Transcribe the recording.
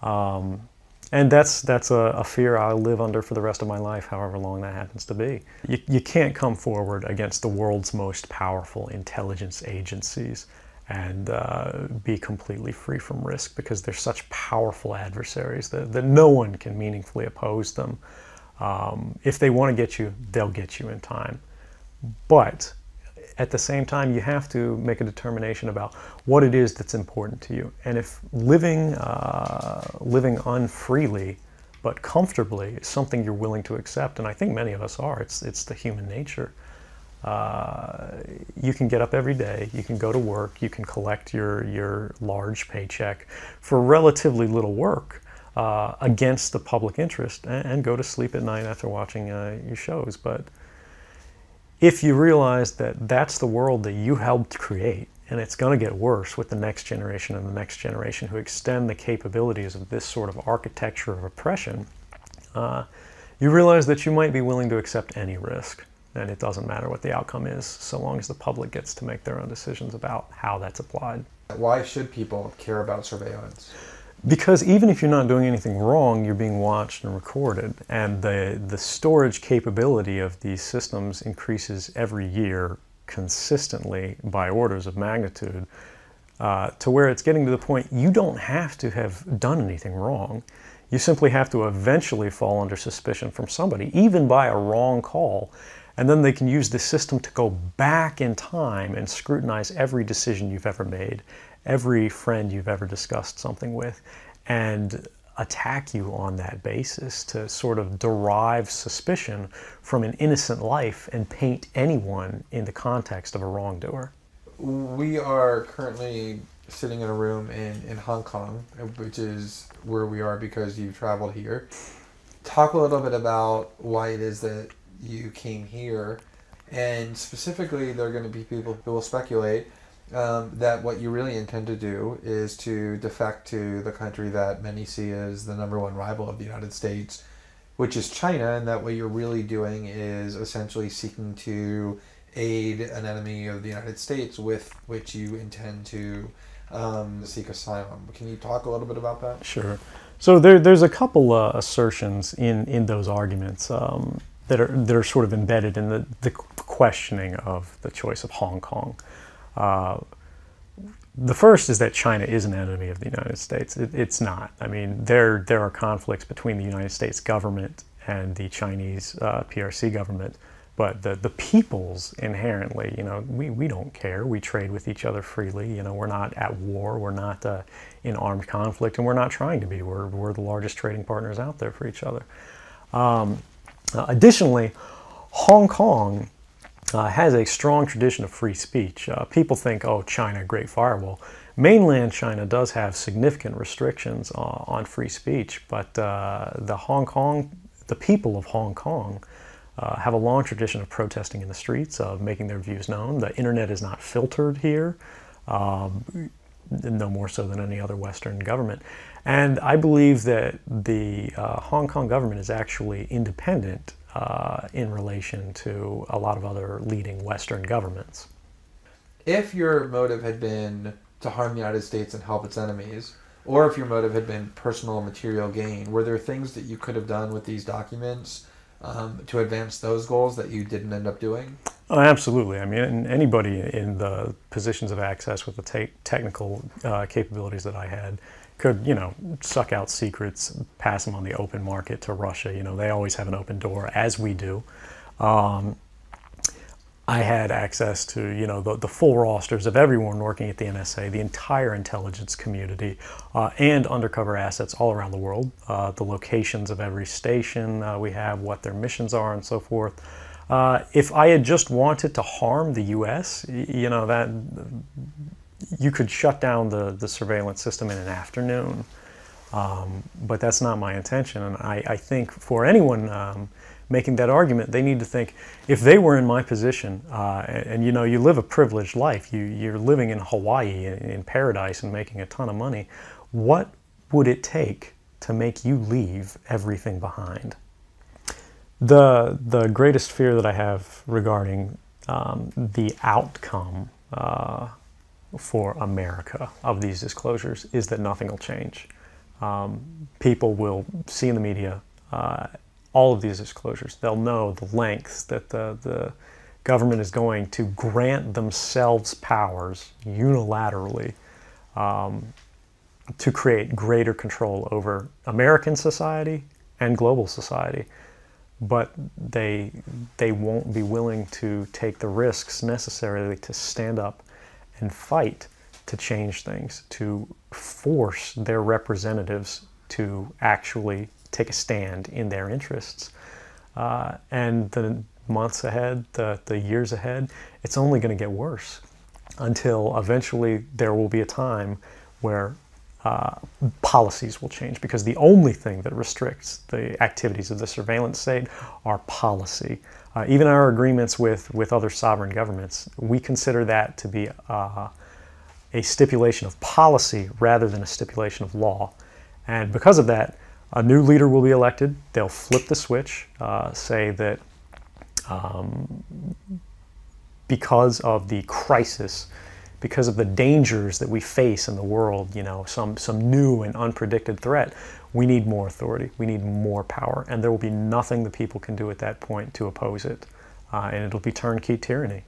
And that's a fear I'll live under for the rest of my life, however long that happens to be. You can't come forward against the world's most powerful intelligence agencies and be completely free from risk, because they're such powerful adversaries that no one can meaningfully oppose them. If they want to get you, they'll get you in time. But at the same time, you have to make a determination about what it is that's important to you. And if living unfreely but comfortably is something you're willing to accept, and I think many of us are, it's the human nature. You can get up every day, you can go to work, you can collect your large paycheck for relatively little work against the public interest, and go to sleep at night after watching your shows. But if you realize that that's the world that you helped create, and it's going to get worse with the next generation and the next generation who extend the capabilities of this sort of architecture of oppression, you realize that you might be willing to accept any risk. And it doesn't matter what the outcome is, so long as the public gets to make their own decisions about how that's applied. Why should people care about surveillance? Because even if you're not doing anything wrong, you're being watched and recorded. And the storage capability of these systems increases every year consistently by orders of magnitude, to where it's getting to the point you don't have to have done anything wrong. You simply have to eventually fall under suspicion from somebody, even by a wrong call. And then they can use the system to go back in time and scrutinize every decision you've ever made, every friend you've ever discussed something with, and attack you on that basis to sort of derive suspicion from an innocent life and paint anyone in the context of a wrongdoer. We are currently sitting in a room in Hong Kong, which is where we are because you've traveled here. Talk a little bit about why it is that you came here, and specifically there are going to be people who will speculate that what you really intend to do is to defect to the country that many see as the #1 rival of the United States, which is China, and that what you're really doing is essentially seeking to aid an enemy of the United States with which you intend to seek asylum. Can you talk a little bit about that? Sure. So there's a couple assertions in those arguments that are sort of embedded in the questioning of the choice of Hong Kong. The first is that China is an enemy of the United States. It's not. I mean, there are conflicts between the United States government and the Chinese PRC government, but the peoples inherently, we don't care. We trade with each other freely. We're not at war. We're not in armed conflict, and we're not trying to be. We're the largest trading partners out there for each other. Additionally, Hong Kong has a strong tradition of free speech. People think, oh, China, great firewall. Mainland China does have significant restrictions on free speech, but the people of Hong Kong have a long tradition of protesting in the streets, of making their views known. The internet is not filtered here, no more so than any other Western government. And I believe that the Hong Kong government is actually independent in relation to a lot of other leading Western governments. If your motive had been to harm the United States and help its enemies, or if your motive had been personal material gain, were there things that you could have done with these documents to advance those goals that you didn't end up doing? Oh, absolutely. I mean, anybody in the positions of access with the technical capabilities that I had could, suck out secrets, pass them on the open market to Russia. They always have an open door, as we do. I had access to, the full rosters of everyone working at the NSA, the entire intelligence community, and undercover assets all around the world, the locations of every station we have, what their missions are, and so forth. If I had just wanted to harm the U.S., that you could shut down the surveillance system in an afternoon. But that's not my intention, and I think for anyone making that argument, they need to think, if they were in my position, and you live a privileged life, you're living in Hawaii, in paradise, and making a ton of money, what would it take to make you leave everything behind? The greatest fear that I have regarding the outcome for America of these disclosures is that nothing will change. People will see in the media all of these disclosures. They'll know the lengths that the government is going to grant themselves powers unilaterally to create greater control over American society and global society. But they won't be willing to take the risks necessarily to stand up and fight to change things, to force their representatives to actually take a stand in their interests. And the months ahead, the years ahead, it's only going to get worse until eventually there will be a time where policies will change, because the only thing that restricts the activities of the surveillance state are policy. Even our agreements with other sovereign governments, we consider that to be a stipulation of policy rather than a stipulation of law. And because of that, a new leader will be elected. They'll flip the switch, say that because of the crisis, because of the dangers that we face in the world, some new and unpredicted threat, we need more authority, we need more power, and there will be nothing the people can do at that point to oppose it, and it'll be turnkey tyranny.